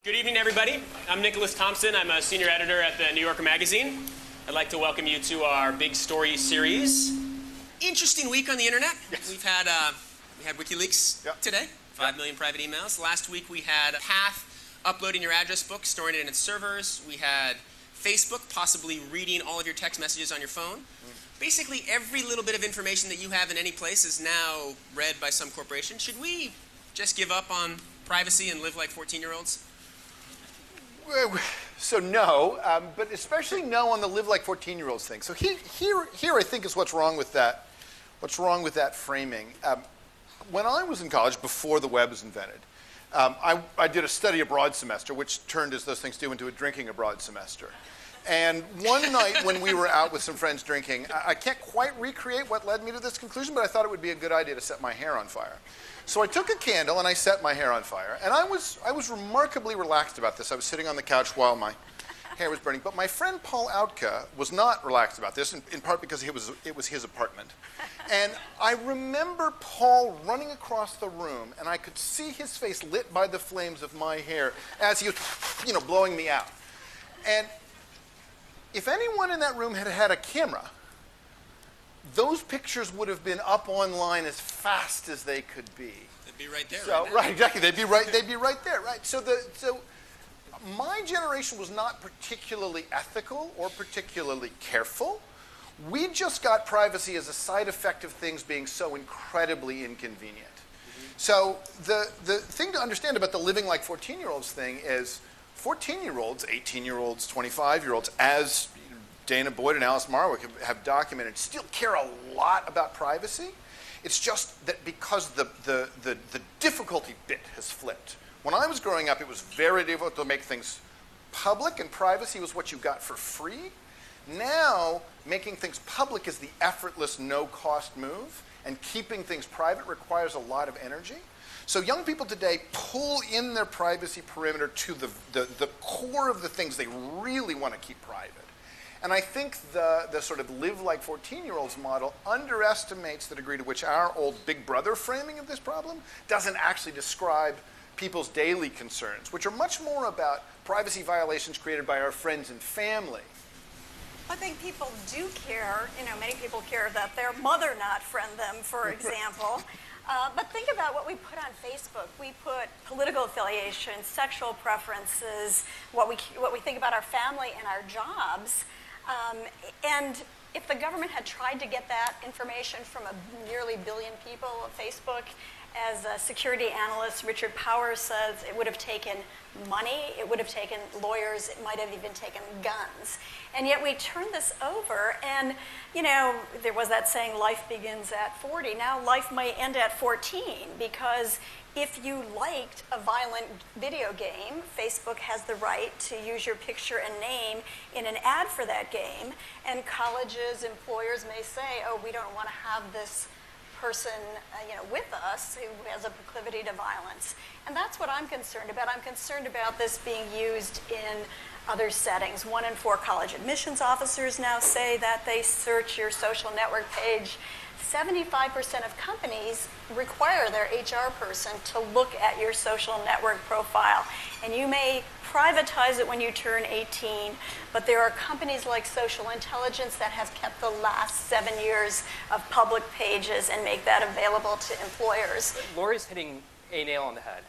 Good evening, everybody. I'm Nicholas Thompson. I'm a senior editor at the New Yorker magazine. I'd like to welcome you to our Big Story series. Interesting week on the internet. Yes. We had WikiLeaks today, 5 million private emails. Last week we had Path uploading your address book, storing it in its servers. We had Facebook possibly reading all of your text messages on your phone. Basically, every little bit of information that you have in any place is now read by some corporation. Should we just give up on privacy and live like 14-year-olds? So no, but especially no on the live like 14-year-olds thing. So here I think is what's wrong with that. What's wrong with that framing? When I was in college, before the web was invented, I did a study abroad semester, which turned, as those things do, into a drinking abroad semester. And one night when we were out with some friends drinking, I can't quite recreate what led me to this conclusion, but I thought it would be a good idea to set my hair on fire. So I took a candle and I set my hair on fire. And I was remarkably relaxed about this. I was sitting on the couch while my hair was burning. But my friend Paul Outka was not relaxed about this, in part because it was his apartment. And I remember Paul running across the room, and I could see his face lit by the flames of my hair as he was, blowing me out. And if anyone in that room had had a camera, those pictures would have been up online as fast as they could be. They'd be right there. So, right, exactly. They'd be right there, right? So my generation was not particularly ethical or particularly careful. We just got privacy as a side effect of things being so incredibly inconvenient. Mm-hmm. So the thing to understand about the living like 14-year-olds thing is 14-year-olds, 18-year-olds, 25-year-olds, as Dana Boyd and Alice Marwick have documented, still care a lot about privacy. It's just that because the difficulty bit has flipped. When I was growing up, it was very difficult to make things public, and privacy was what you got for free. Now, making things public is the effortless, no-cost move, and keeping things private requires a lot of energy. So young people today pull in their privacy perimeter to the core of the things they really want to keep private. And I think the sort of live like 14-year-olds model underestimates the degree to which our old Big Brother framing of this problem doesn't actually describe people's daily concerns, which are much more about privacy violations created by our friends and family. I think people do care. Many people care that their mother not friend them, for example. But think about what we put on Facebook. We put political affiliation, sexual preferences, what we think about our family and our jobs. And if the government had tried to get that information from a nearly billion people on Facebook, as security analyst Richard Powers says, it would have taken money, it would have taken lawyers, it might have even taken guns. And yet we turn this over, and there was that saying, life begins at 40. Now life might end at 14, because if you liked a violent video game, Facebook has the right to use your picture and name in an ad for that game, and colleges, employers may say, oh, we don't want to have this person with us who has a proclivity to violence. And that's what I'm concerned about. I'm concerned about this being used in other settings. 1 in 4 college admissions officers now say that they search your social network page. 75% of companies require their HR person to look at your social network profile. And you may privatize it when you turn 18, but there are companies like Social Intelligence that have kept the last 7 years of public pages and make that available to employers. Lori's hitting a nail on the head,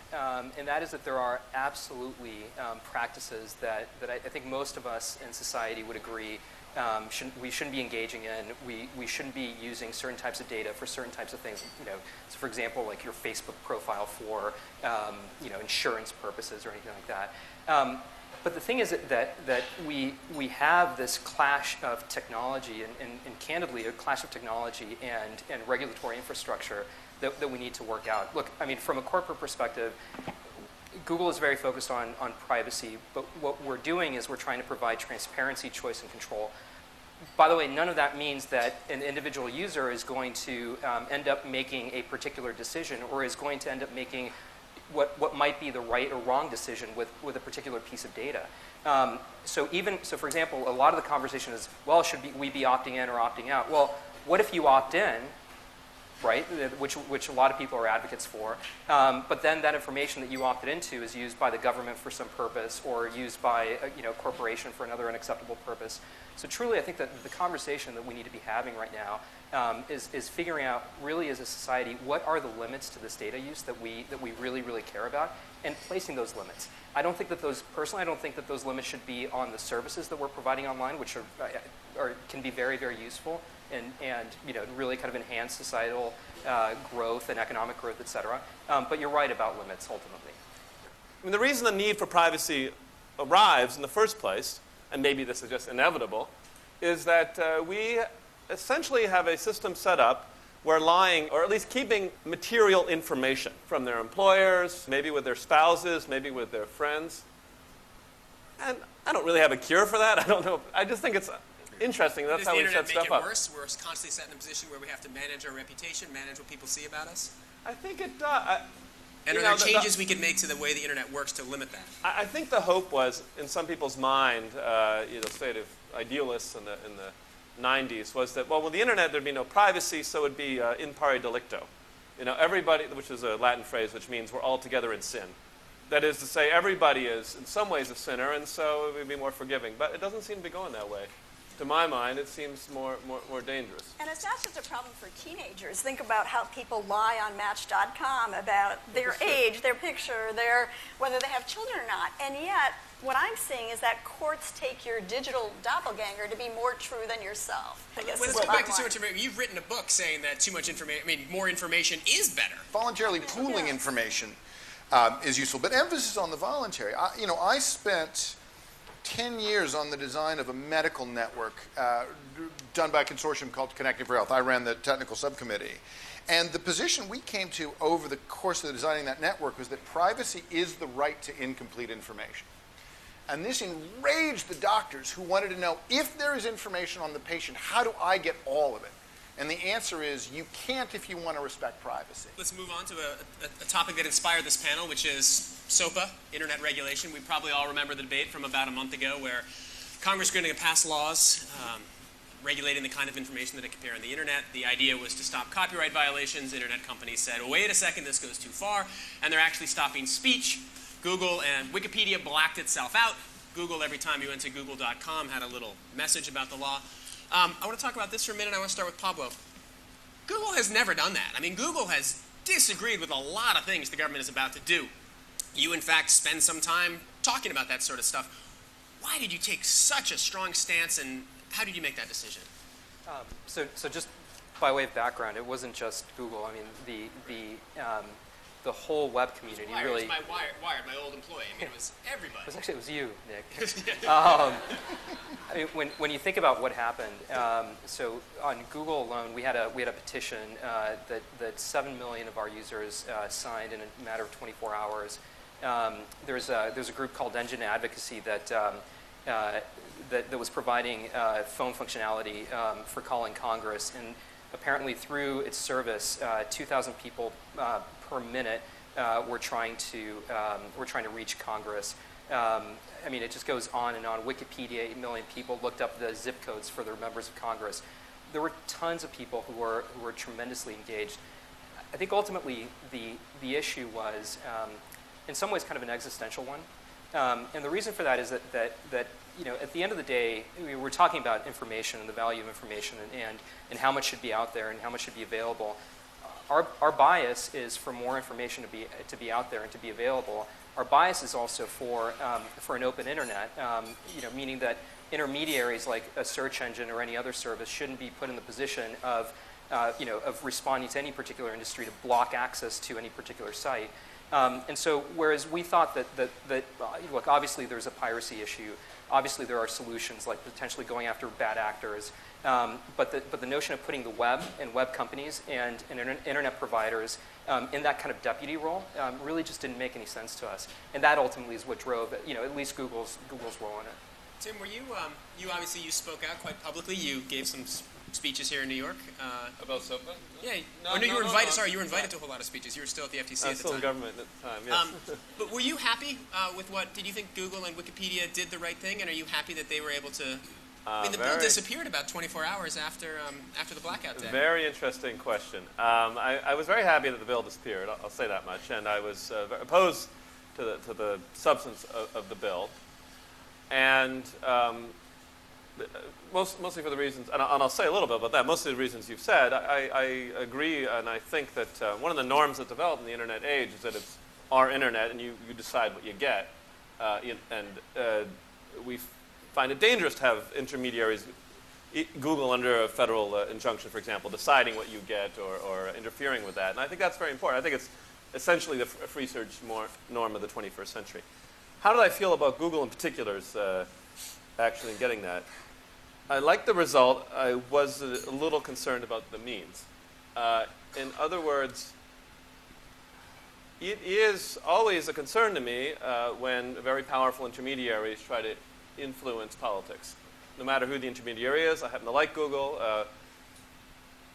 and that is that there are absolutely practices that I think most of us in society would agree we shouldn't be engaging in. We shouldn't be using certain types of data for certain types of things. So for example, like your Facebook profile for insurance purposes or anything like that. But the thing is that we have this clash of technology and candidly a clash of technology and regulatory infrastructure that we need to work out. Look, I mean, from a corporate perspective, Google is very focused on privacy, but what we're doing is we're trying to provide transparency, choice, and control. By the way, none of that means that an individual user is going to end up making a particular decision or is going to end up making what might be the right or wrong decision with a particular piece of data. So for example, a lot of the conversation is, well, should we be opting in or opting out? Well, what if you opt in right? Which a lot of people are advocates for. But then that information that you opted into is used by the government for some purpose, or used by a corporation for another unacceptable purpose. So truly, I think that the conversation that we need to be having right now is figuring out, really as a society, what are the limits to this data use that we really, really care about, and placing those limits. I don't think that personally, I don't think that those limits should be on the services that we're providing online, which can be very, very useful and really kind of enhance societal growth and economic growth, et cetera. But you're right about limits, ultimately. I mean, the reason the need for privacy arrives in the first place, and maybe this is just inevitable, is that we essentially have a system set up where lying, or at least keeping material information from their employers, maybe with their spouses, maybe with their friends. And I don't really have a cure for that. I don't know. I just think it's interesting. That's how we set stuff up. Does the internet make it worse? We're constantly set in a position where we have to manage our reputation, manage what people see about us? I think it does. And are there changes we could make to the way the internet works to limit that? I think the hope was, in some people's mind, state of idealists in the 90s, was that, well, with the internet there'd be no privacy, so it'd be in pari delicto. Everybody, which is a Latin phrase which means we're all together in sin. That is to say, everybody is in some ways a sinner, and so it would be more forgiving. But it doesn't seem to be going that way. To my mind, it seems more dangerous. And it's not just a problem for teenagers. Think about how people lie on Match.com about their age, their picture, whether they have children or not. And yet, what I'm seeing is that courts take your digital doppelganger to be more true than yourself. I guess. Let's go back to too much information. You've written a book saying that too much information, more information is better. Voluntarily pooling information is useful, but emphasis on the voluntary. I spent 10 years on the design of a medical network done by a consortium called Connecting for Health. I ran the technical subcommittee. And the position we came to over the course of designing that network was that privacy is the right to incomplete information. And this enraged the doctors who wanted to know, if there is information on the patient, how do I get all of it? And the answer is, you can't if you want to respect privacy. Let's move on to a topic that inspired this panel, which is SOPA, internet regulation. We probably all remember the debate from about a month ago where Congress is going to pass laws regulating the kind of information that it can appear on the internet. The idea was to stop copyright violations. Internet companies said, oh, wait a second, this goes too far. And they're actually stopping speech. Google and Wikipedia blacked itself out. Google, every time you went to google.com, had a little message about the law. I want to talk about this for a minute. I want to start with Pablo. Google has never done that. I mean, Google has disagreed with a lot of things the government is about to do. You, in fact, spend some time talking about that sort of stuff. Why did you take such a strong stance, and how did you make that decision? So just by way of background, it wasn't just Google. I mean, the whole web community really. It was Wired, my old employee. I mean, it was everybody. It was you, Nick. I mean, when you think about what happened, so on Google alone, we had a petition that 7 million of our users signed in a matter of 24 hours. There's a group called Engine Advocacy that was providing phone functionality for calling Congress, and apparently through its service, 2,000 people per minute were trying to reach Congress. I mean, it just goes on and on. Wikipedia, 8 million people looked up the zip codes for their members of Congress. There were tons of people who were tremendously engaged. I think ultimately the issue was, in some ways, kind of an existential one. And the reason for that is that at the end of the day, we're talking about information and the value of information and how much should be out there and how much should be available. Our bias is for more information to be out there and to be available. Our bias is also for an open internet, meaning that intermediaries like a search engine or any other service shouldn't be put in the position of responding to any particular industry to block access to any particular site. And so, whereas we thought that look, obviously there's a piracy issue. Obviously there are solutions like potentially going after bad actors. But the notion of putting the web and web companies and internet providers in that kind of deputy role really just didn't make any sense to us. And that ultimately is what drove, at least Google's role in it. Tim, were you obviously you spoke out quite publicly. You gave some speeches here in New York. About SOPA? Yeah. You were invited. Sorry, you were invited to a whole lot of speeches. You were still at the FTC at the time. Still in government at the time, yes. But were you happy with what? Did you think Google and Wikipedia did the right thing? And are you happy that they were able to I mean, the bill disappeared about 24 hours after the blackout day. Very interesting question. I was very happy that the bill disappeared. I'll say that much, and I was opposed to the substance of the bill, and mostly for the reasons, and I'll say a little bit about that. Mostly the reasons you've said. I agree, and I think that one of the norms that developed in the internet age is that it's our internet, and you decide what you get, we find it dangerous to have intermediaries, Google under a federal injunction, for example, deciding what you get or interfering with that. And I think that's very important. I think it's essentially the free search norm of the 21st century. How did I feel about Google in particular actually in getting that? I liked the result. I was a little concerned about the means. In other words, it is always a concern to me when very powerful intermediaries try to influence politics. No matter who the intermediary is, I happen to like Google,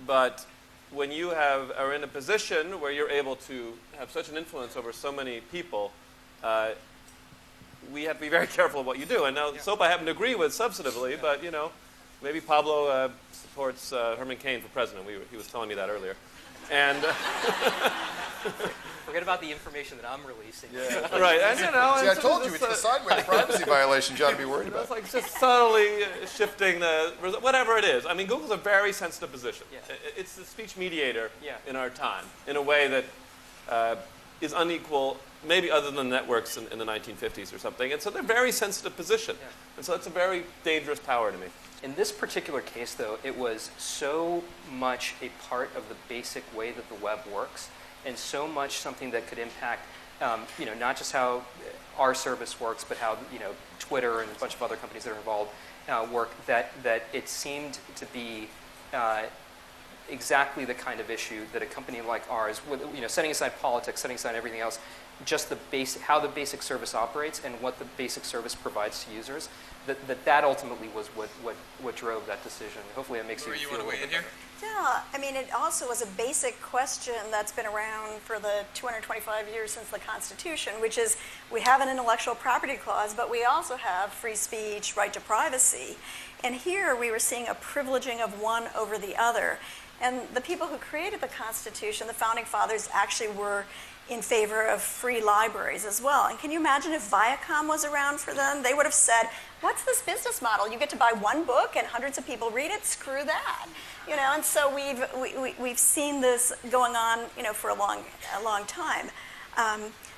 but when you are in a position where you're able to have such an influence over so many people, we have to be very careful of what you do. And now, SOAP I happen to agree with substantively, but maybe Pablo supports Herman Cain for president. He was telling me that earlier. And forget about the information that I'm releasing. Yeah. Right, and See, I told you, it's the sideways privacy violation you ought to be worried about. It's like just subtly shifting the whatever it is. I mean, Google's a very sensitive position. Yeah. It's the speech mediator in our time in a way that is unequal, maybe other than networks in the 1950s or something. And so they're a very sensitive position. Yeah. And so it's a very dangerous power to me. In this particular case, though, it was so much a part of the basic way that the web works, and so much something that could impact, not just how our service works, but how Twitter and a bunch of other companies that are involved work. That it seemed to be exactly the kind of issue that a company like ours, with, setting aside politics, setting aside everything else, just how the basic service operates and what the basic service provides to users. That ultimately was what drove that decision. Hopefully, it makes you feel a little bit better. Yeah, I mean, it also was a basic question that's been around for the 225 years since the Constitution, which is we have an intellectual property clause, but we also have free speech, right to privacy. And here we were seeing a privileging of one over the other. And the people who created the Constitution, the Founding Fathers, actually were in favor of free libraries as well. And can you imagine if Viacom was around for them? They would have said, what's this business model? You get to buy one book and hundreds of people read it? Screw that. And so we've seen this going on, for a long time.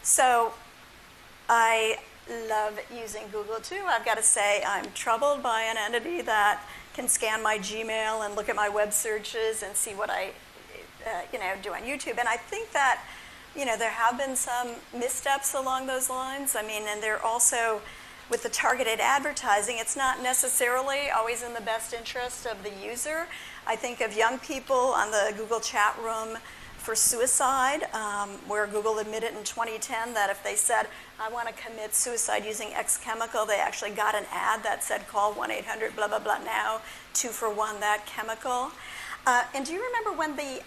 So I love using Google too. I've got to say I'm troubled by an entity that can scan my Gmail and look at my web searches and see what I do on YouTube. And I think that there have been some missteps along those lines. I mean, and they're also, with the targeted advertising, it's not necessarily always in the best interest of the user. I think of young people on the Google chat room for suicide, where Google admitted in 2010 that if they said, I want to commit suicide using X chemical, they actually got an ad that said, call 1-800 blah, blah, blah now, 2 for 1 that chemical. And do you remember when the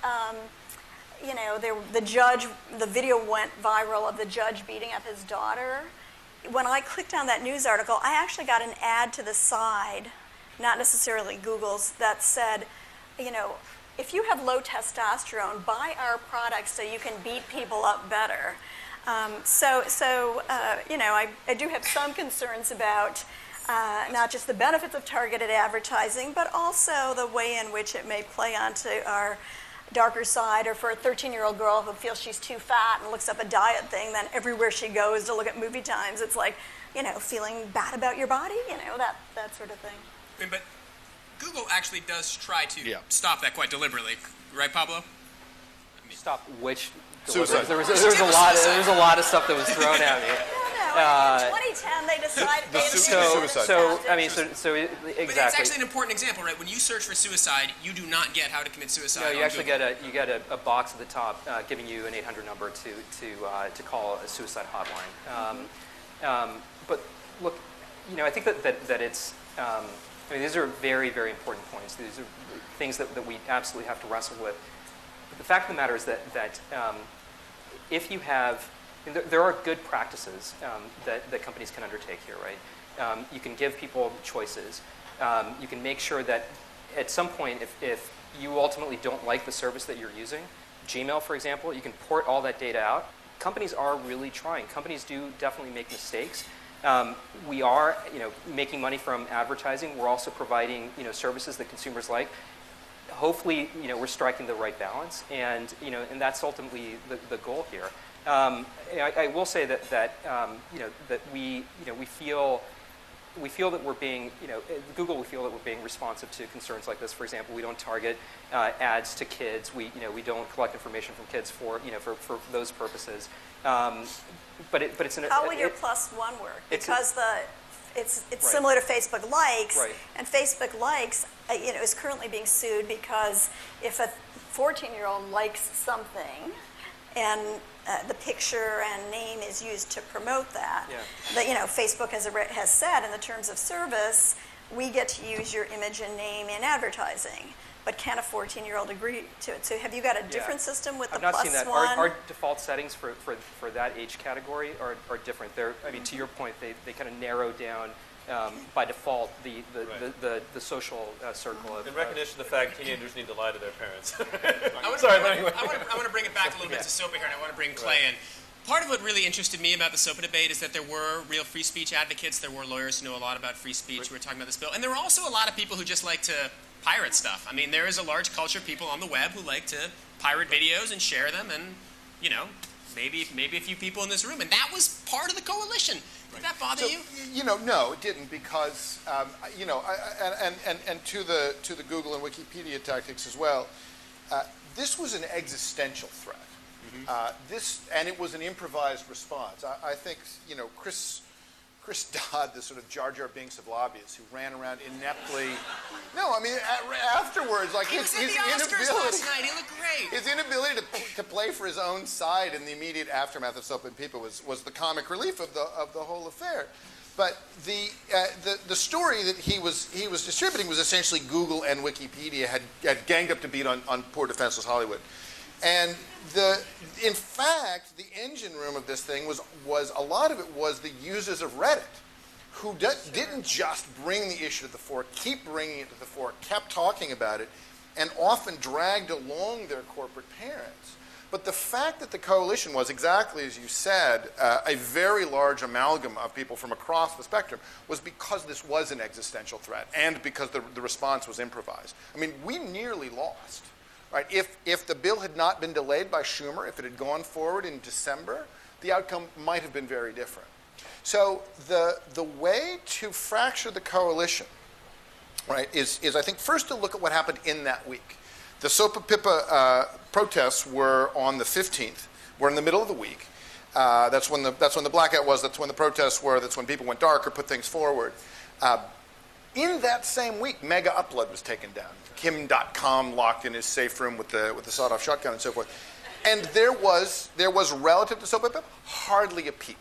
video went viral of the judge beating up his daughter? When I clicked on that news article, I actually got an ad to the side, not necessarily Google's, that said, if you have low testosterone, buy our products so you can beat people up better. I do have some concerns about not just the benefits of targeted advertising, but also the way in which it may play onto our darker side, or for a 13-year-old girl who feels she's too fat and looks up a diet thing, then everywhere she goes to look at movie times, it's like, feeling bad about your body, that sort of thing. But Google actually does try to stop that quite deliberately, right, Pablo? Stop which? Suicide. There was a lot of stuff that was thrown at me. In 2010, they decided. Exactly. But it's actually an important example, right? When you search for suicide, you do not get how to commit suicide. No, you actually get a box at the top giving you an 800 number to call a suicide hotline. But look, I think that it's. These are very, very important points. These are things that we absolutely have to wrestle with. But the fact of the matter is that if you have mean, there are good practices that companies can undertake here, right? You can give people choices. You can make sure that at some point, if you ultimately don't like the service that you're using, Gmail, for example, you can port all that data out. Companies are really trying. Companies do definitely make mistakes. We are, making money from advertising. We're also providing, services that consumers like. Hopefully, we're striking the right balance, and that's ultimately the goal here. I will say that we feel that we're being, Google, we feel that we're being responsive to concerns like this. For example, we don't target ads to kids. We don't collect information from kids for those purposes. But it's how will your +1 work? Because it's right. similar to Facebook likes, right. And Facebook likes, is currently being sued because if a 14-year-old likes something, and the picture and name is used to promote that. Yeah. That Facebook has said in the terms of service, we get to use your image and name in advertising. But can a 14-year-old agree to it? So have you got a different system with the +1? I've not seen that. Our default settings for that age category are different. To your point, they kind of narrow down by default the social circle. In recognition of the fact teenagers need to lie to their parents. I want to bring it back a little bit to SOPA here, and I want to bring Clay in. Part of what really interested me about the SOPA debate is that there were real free speech advocates. There were lawyers who know a lot about free speech who were talking about this bill. And there were also a lot of people who just like to pirate stuff. I mean, there is a large culture of people on the web who like to pirate videos and share them, and, maybe a few people in this room. And that was part of the coalition. Did that bother you? No, it didn't, because and to the Google and Wikipedia tactics as well. This was an existential threat. And it was an improvised response. I think Chris Dodd, the sort of Jar Jar Binks of lobbyists who ran around ineptly. No, I mean afterwards, like he was at the Oscars last night. He looked great. His inability to play for his own side in the immediate aftermath of SOPA and PIPA was the comic relief of the whole affair. But the story that he was distributing was essentially Google and Wikipedia had ganged up to beat on poor defenseless Hollywood. And in fact, the engine room of this thing was a lot of it was the users of Reddit, who didn't just bring the issue to the fore, keep bringing it to the fore, kept talking about it, and often dragged along their corporate parents. But the fact that the coalition was, exactly as you said, a very large amalgam of people from across the spectrum was because this was an existential threat and because the response was improvised. I mean, we nearly lost. Right? If the bill had not been delayed by Schumer, if it had gone forward in December, the outcome might have been very different. So the way to fracture the coalition, right, is I think first to look at what happened in that week. The SOPA-PIPA protests were on the 15th. We're in the middle of the week. That's when the blackout was. That's when the protests were. That's when people went dark or put things forward. In that same week, Mega Upload was taken down. Kim.com locked in his safe room with the sawed-off shotgun and so forth. And there was relative to SOPA hardly a peep.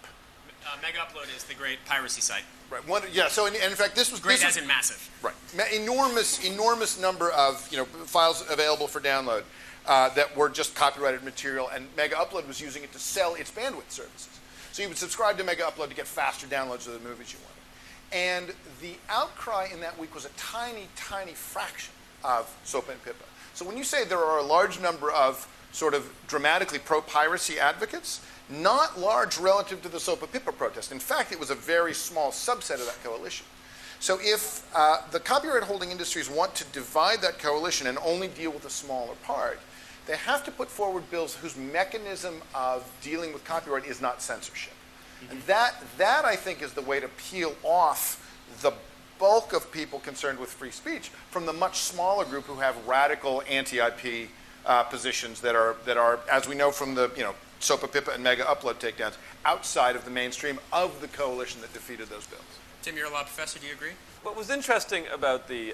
Mega Upload is the great piracy site. Right. So in fact, this was great as in massive. Right. Enormous number of files available for download that were just copyrighted material, and Mega Upload was using it to sell its bandwidth services. So you would subscribe to Mega Upload to get faster downloads of the movies you wanted. And the outcry in that week was a tiny, tiny fraction of SOPA and PIPA. So when you say there are a large number of sort of dramatically pro-piracy advocates, not large relative to the SOPA-PIPA protest. In fact, it was a very small subset of that coalition. So if the copyright holding industries want to divide that coalition and only deal with a smaller part, they have to put forward bills whose mechanism of dealing with copyright is not censorship. And that I think is the way to peel off the bulk of people concerned with free speech from the much smaller group who have radical anti-IP positions that are, as we know from the SOPA, PIPA, and Mega Upload takedowns, outside of the mainstream of the coalition that defeated those bills. Tim, you're a law professor. Do you agree? What was interesting about the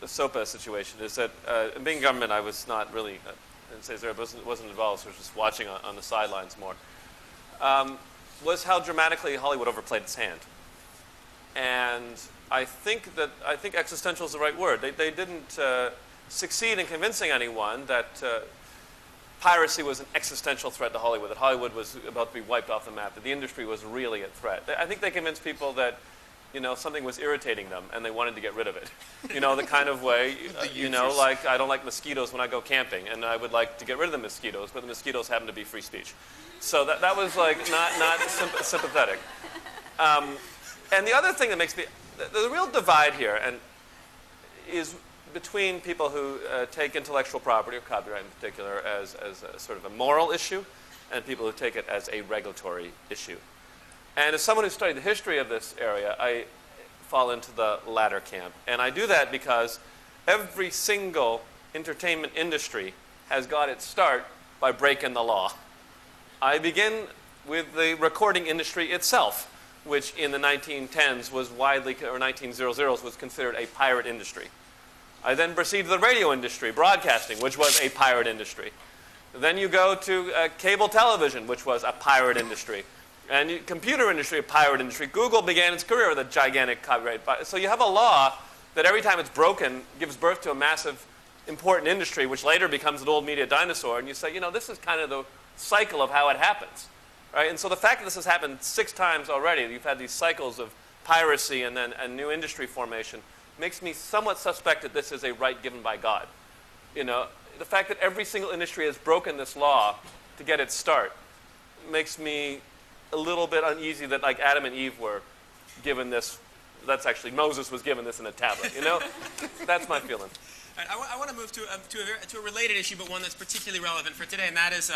SOPA situation is that in being government, I was not really, wasn't involved, so I was just watching on the sidelines more. Was how dramatically Hollywood overplayed its hand. And I think existential is the right word. They didn't succeed in convincing anyone that piracy was an existential threat to Hollywood, that Hollywood was about to be wiped off the map, that the industry was really a threat. I think they convinced people that, something was irritating them and they wanted to get rid of it. The kind of way, like I don't like mosquitoes when I go camping and I would like to get rid of the mosquitoes, but the mosquitoes happen to be free speech. So that was like not sympathetic. And the other thing that makes me, the real divide here is between people who take intellectual property, or copyright in particular, as a sort of a moral issue, and people who take it as a regulatory issue. And as someone who studied the history of this area, I fall into the latter camp. And I do that because every single entertainment industry has got its start by breaking the law. I begin with the recording industry itself, which in the 1910s was widely, or 1900s, was considered a pirate industry. I then proceed to the radio industry, broadcasting, which was a pirate industry. Then you go to cable television, which was a pirate industry. And computer industry, a pirate industry. Google began its career with a gigantic copyright. So you have a law that every time it's broken gives birth to a massive, important industry, which later becomes an old media dinosaur. And you say, this is kind of the cycle of how it happens. Right? And so the fact that this has happened 6 times already, you've had these cycles of piracy and then a new industry formation, makes me somewhat suspect that this is a right given by God. The fact that every single industry has broken this law to get its start makes me a little bit uneasy that like Adam and Eve were given this. That's actually Moses was given this in a tablet. That's my feeling. I want to move to a related issue, but one that's particularly relevant for today, and that is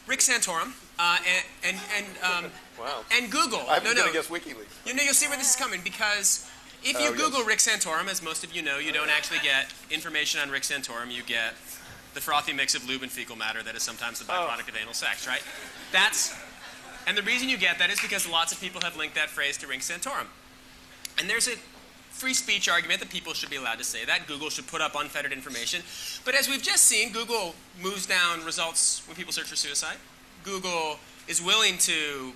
Rick Santorum Wow. and Google. I'm going to guess WikiLeaks. You'll see where this is coming, because if you Google Rick Santorum, as most of you know, you don't actually get information on Rick Santorum. You get the frothy mix of lube and fecal matter that is sometimes the byproduct of anal sex, right? And the reason you get that is because lots of people have linked that phrase to Rick Santorum. And there's a free speech argument that people should be allowed to say that. Google should put up unfettered information. But as we've just seen, Google moves down results when people search for suicide. Google is willing to,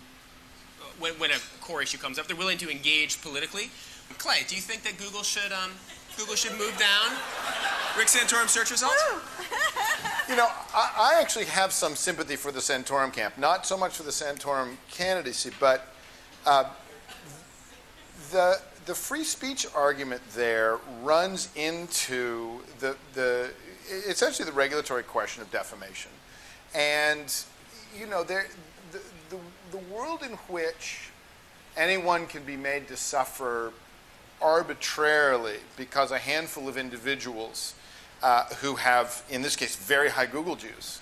when a core issue comes up, they're willing to engage politically. Clay, do you think that Google should move down Rick Santorum search results? I actually have some sympathy for the Santorum camp. Not so much for the Santorum candidacy, but the free speech argument there runs into essentially the regulatory question of defamation. And, the world in which anyone can be made to suffer arbitrarily because a handful of individuals who have, in this case, very high Google juice,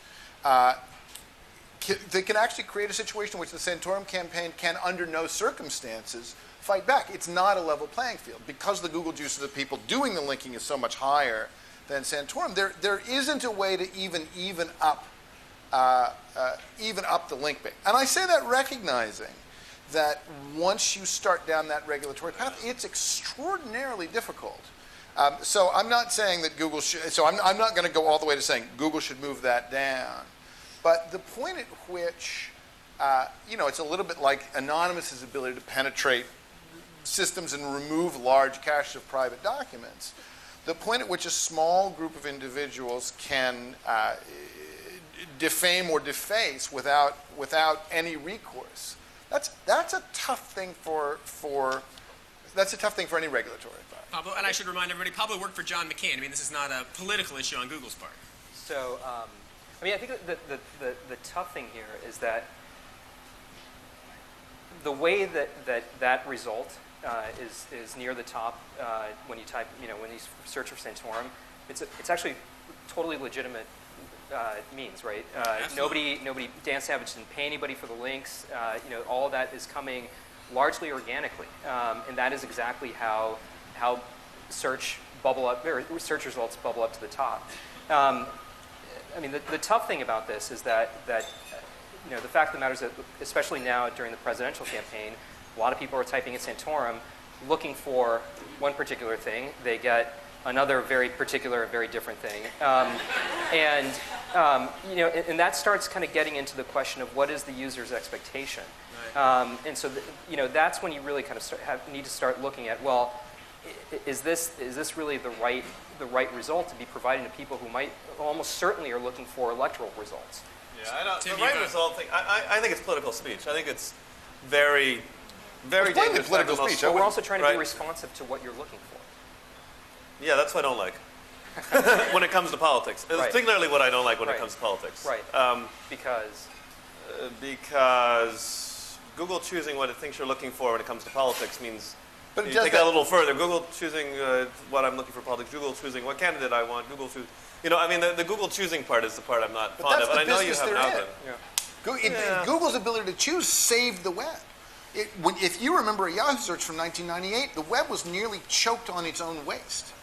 they can actually create a situation in which the Santorum campaign can, under no circumstances, fight back. It's not a level playing field. Because the Google juice of the people doing the linking is so much higher than Santorum, there isn't a way to even up the link bait. And I say that recognizing that once you start down that regulatory path, it's extraordinarily difficult. So I'm not saying that Google should, so I'm not going to go all the way to saying Google should move that down. But the point at which, it's a little bit like Anonymous's ability to penetrate systems and remove large caches of private documents. The point at which a small group of individuals can defame or deface without any recourse. That's a tough thing for any regulatory body. Pablo, and I should remind everybody, Pablo worked for John McCain. This is not a political issue on Google's part. So, I think the tough thing here is that the way that result is near the top when you type, when you search for Santorum, it's actually totally legitimate means, right? Nobody, Dan Savage didn't pay anybody for the links. All of that is coming largely organically, and that is exactly how search results bubble up to the top. The tough thing about this is that the fact of the matter is that, especially now during the presidential campaign, a lot of people are typing in Santorum looking for one particular thing. They get another very particular, very different thing. And that starts kind of getting into the question of what is the user's expectation. Right. And so, that's when you really kind of need to start looking at, well, is this really the right result to be providing to people who might almost certainly are looking for electoral results? Yeah, I don't. Tim, The right result thing. I think it's political speech. I think it's very, very It's plainly dangerous. political to have the speech. most- But we're also trying to be Right. responsive to what you're looking for. Yeah, that's what I don't like. When it comes to politics, Right. particularly what I don't like when Right. it comes to politics. Right. Because Because Google choosing what it thinks you're looking for when it comes to politics means. But You does take that a little further. Google choosing what I'm looking for politics. Google choosing what candidate I want. Google choose. I mean, the Google choosing part is the part I'm not fond that's of. the And I know you business have an they're in. algorithm. Yeah. Google's ability to choose saved the web. If you remember a Yahoo search from 1998, the web was nearly choked on its own waste.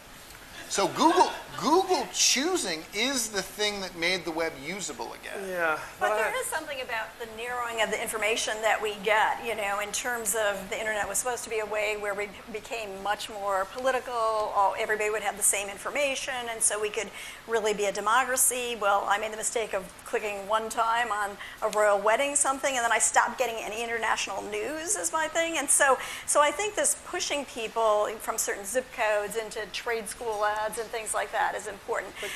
So Google choosing is the thing that made the web usable again. Yeah. But there is something about the narrowing of the information that we get, in terms of the internet was supposed to be a way where we became much more political, everybody would have the same information, and so we could really be a democracy. Well, I made the mistake of clicking one time on a royal wedding something, and then I stopped getting any international news is my thing. And so I think this pushing people from certain zip codes into trade school ads and things like that is important. But,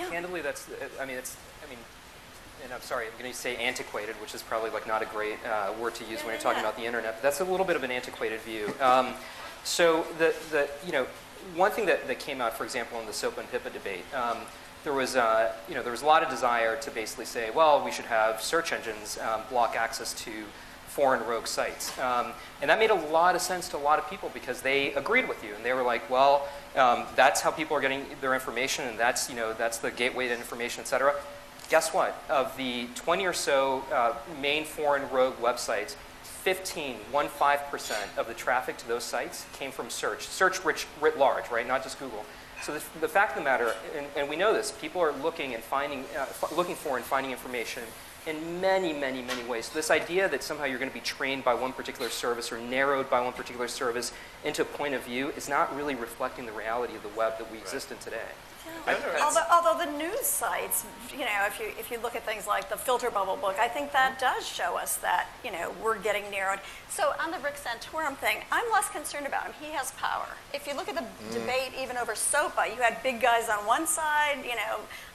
candidly, that's. And I'm sorry, I'm going to say antiquated, which is probably not a great word to use when you're talking about the internet. But that's a little bit of an antiquated view. So one thing that came out, for example, in the SOPA and HIPAA debate, there was a lot of desire to basically say, well, we should have search engines block access to foreign rogue sites. And that made a lot of sense to a lot of people because they agreed with you. And they were like, well, that's how people are getting their information, and that's the gateway to information, et cetera. Guess what? Of the 20 or so main foreign rogue websites, 15% of the traffic to those sites came from search writ large, right? Not just Google. So the fact of the matter, and we know this, people are looking for and finding information in many, many, many ways. So this idea that somehow you're going to be trained by one particular service or narrowed by one particular service into a point of view is not really reflecting the reality of the web that we exist in today. Although the news sites, if you look at things like the filter bubble book, I think that does show us that, we're getting narrowed. So on the Rick Santorum thing, I'm less concerned about him. He has power. If you look at the debate even over SOPA, you had big guys on one side,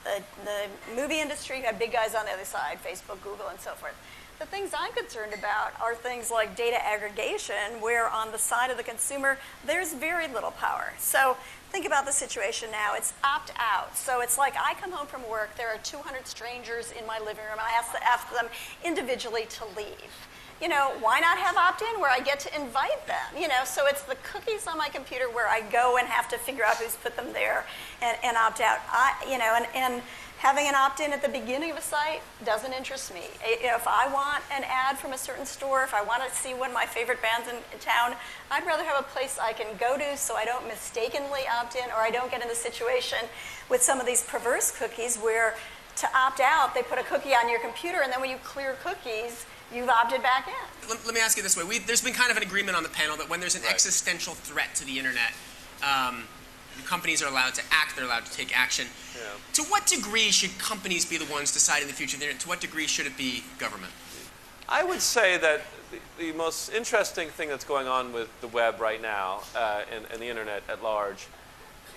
the movie industry, you had big guys on the other side, Facebook, Google, and so forth. The things I'm concerned about are things like data aggregation, where on the side of the consumer, there's very little power. So think about the situation now. It's opt-out. So it's like I come home from work, there are 200 strangers in my living room, and I ask them individually to leave. Why not have opt-in where I get to invite them? So it's the cookies on my computer where I go and have to figure out who's put them there and opt out. And having an opt-in at the beginning of a site doesn't interest me. If I want an ad from a certain store, if I want to see one of my favorite bands in town, I'd rather have a place I can go to so I don't mistakenly opt in, or I don't get in the situation with some of these perverse cookies where to opt out, they put a cookie on your computer, and then when you clear cookies, you've opted back in. Let me ask you this way. There's been kind of an agreement on the panel that when there's an existential threat to the internet, companies are allowed to act, they're allowed to take action. Yeah. To what degree should companies be the ones deciding the future of the internet? To what degree should it be government? I would say that the most interesting thing that's going on with the web right now and the internet at large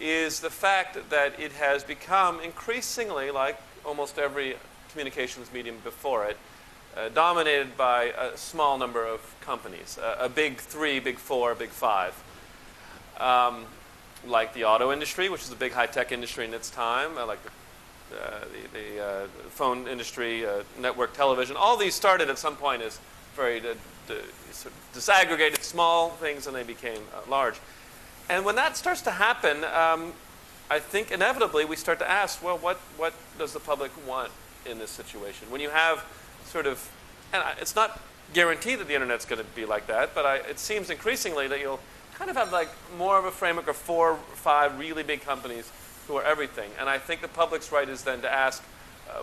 is the fact that it has become increasingly, like almost every communications medium before it, dominated by a small number of companies, a big three, big four, big five. Like the auto industry, which is a big high-tech industry in its time, like the phone industry, network television. All these started at some point as very sort of disaggregated small things, and they became large. And when that starts to happen, I think inevitably we start to ask, well, what does the public want in this situation? When you have sort of, and it's not guaranteed that the internet's going to be like that, but it seems increasingly that you'll kind of have like more of a framework of 4 or 5 really big companies who are everything. And I think the public's right is then to ask,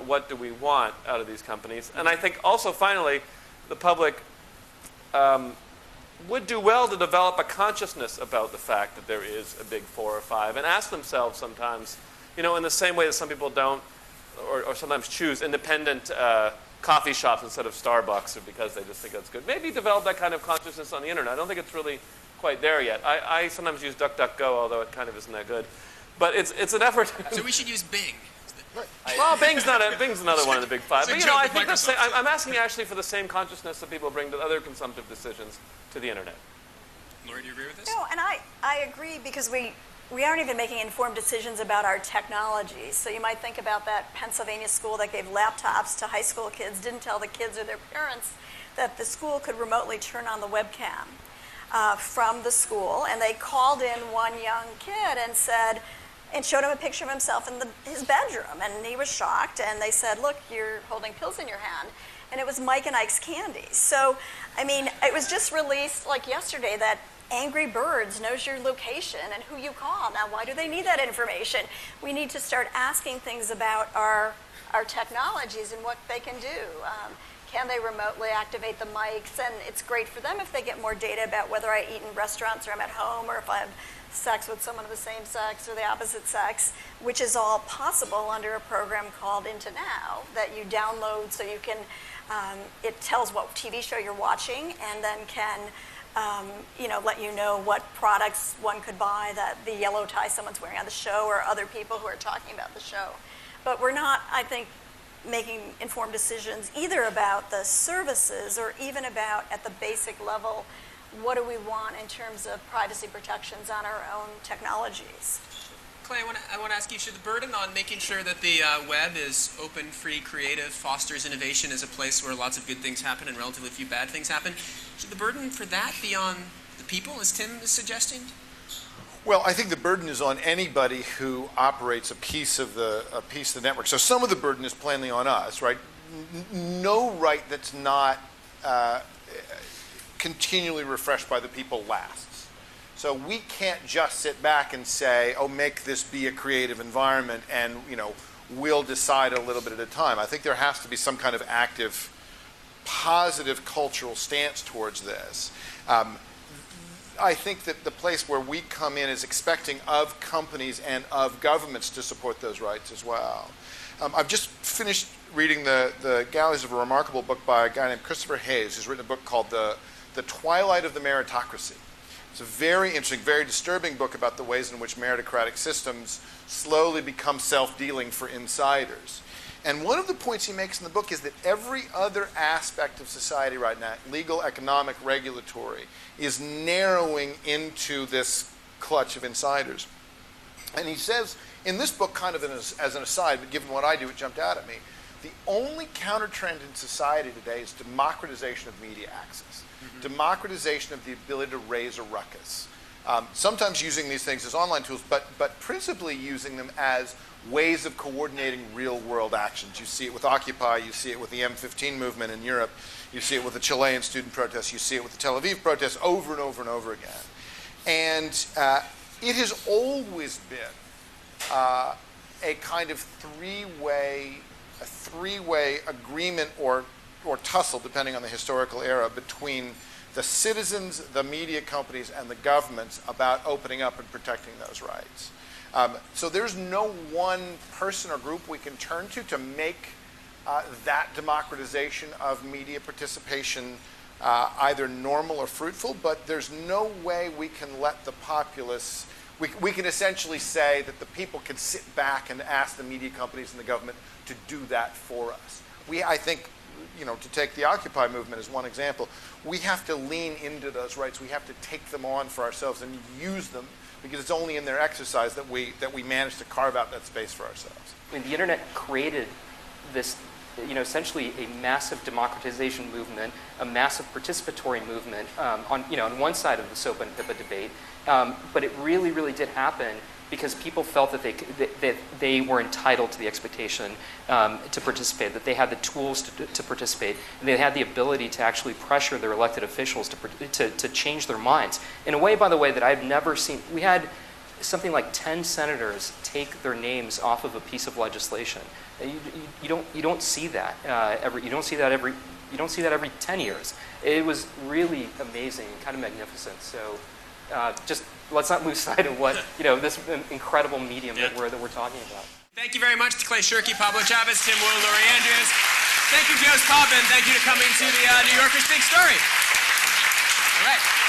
what do we want out of these companies? And I think also finally, the public would do well to develop a consciousness about the fact that there is a big 4 or 5 and ask themselves sometimes, in the same way that some people don't or sometimes choose independent coffee shops instead of Starbucks or because they just think that's good. Maybe develop that kind of consciousness on the internet. I don't think it's really quite there yet. I sometimes use DuckDuckGo, although it kind of isn't that good. But it's an effort. So we should use Bing. Well, Bing's another one of the big five. It's a But joke I with think Microsoft. I'm asking actually for the same consciousness that people bring to other consumptive decisions to the internet. Lori, do you agree with this? No, and I agree because we aren't even making informed decisions about our technology. So you might think about that Pennsylvania school that gave laptops to high school kids, didn't tell the kids or their parents that the school could remotely turn on the webcam from the school. And they called in one young kid and showed him a picture of himself in his bedroom. And he was shocked. And they said, look, you're holding pills in your hand. And it was Mike and Ike's candy. So, I mean, it was just released like yesterday that Angry Birds knows your location and who you call. Now, why do they need that information? We need to start asking things about our technologies and what they can do. Can they remotely activate the mics? And it's great for them if they get more data about whether I eat in restaurants or I'm at home or if I have sex with someone of the same sex or the opposite sex, which is all possible under a program called Into Now that you download so you can, it tells what TV show you're watching and then can let you know what products one could buy, that the yellow tie someone's wearing on the show or other people who are talking about the show. But we're not, I think, making informed decisions either about the services or even about, at the basic level, what do we want in terms of privacy protections on our own technologies. Clay, I want to ask you, should the burden on making sure that the web is open, free, creative, fosters innovation, is a place where lots of good things happen and relatively few bad things happen, should the burden for that be on the people, as Tim is suggesting? Well, I think the burden is on anybody who operates a piece of the network. So some of the burden is plainly on us, right? No right that's not continually refreshed by the people lasts. So we can't just sit back and say, oh, make this be a creative environment and, we'll decide a little bit at a time. I think there has to be some kind of active, positive cultural stance towards this. I think that the place where we come in is expecting of companies and of governments to support those rights as well. I've just finished reading the galleys of a remarkable book by a guy named Christopher Hayes, who's written a book called The Twilight of the Meritocracy. It's a very interesting, very disturbing book about the ways in which meritocratic systems slowly become self-dealing for insiders. And one of the points he makes in the book is that every other aspect of society right now, legal, economic, regulatory, is narrowing into this clutch of insiders. And he says, in this book, kind of as an aside, but given what I do, it jumped out at me, the only counter-trend in society today is democratization of media access, democratization of the ability to raise a ruckus. Sometimes using these things as online tools, but principally using them as ways of coordinating real-world actions. You see it with Occupy, you see it with the M15 movement in Europe, you see it with the Chilean student protests, you see it with the Tel Aviv protests over and over and over again. And it has always been a kind of three-way agreement or tussle, depending on the historical era, between the citizens, the media companies, and the governments about opening up and protecting those rights. So there's no one person or group we can turn to make that democratization of media participation either normal or fruitful, but there's no way we can let the populace, we can essentially say that the people can sit back and ask the media companies and the government to do that for us. I think, to take the Occupy movement as one example, we have to lean into those rights. We have to take them on for ourselves and use them, because it's only in their exercise that we manage to carve out that space for ourselves. I mean, the internet created this, essentially a massive democratization movement, a massive participatory movement on one side of the SOPA and HIPAA debate. But it really, really did happen because people felt that they were entitled to the expectation to participate, that they had the tools to participate, and they had the ability to actually pressure their elected officials to change their minds. In a way, by the way, that I've never seen. We had something like 10 senators take their names off of a piece of legislation. You don't see that you don't see that every 10 years. It was really amazing, kind of magnificent. So just let's not lose sight of what this incredible medium that we're talking about. Thank you very much to Clay Shirky, Pablo Chavez, Tim Wu, Lori Andrews. Thank you, Joe Taubman. Thank you for coming to the New Yorker's Big Story. All right.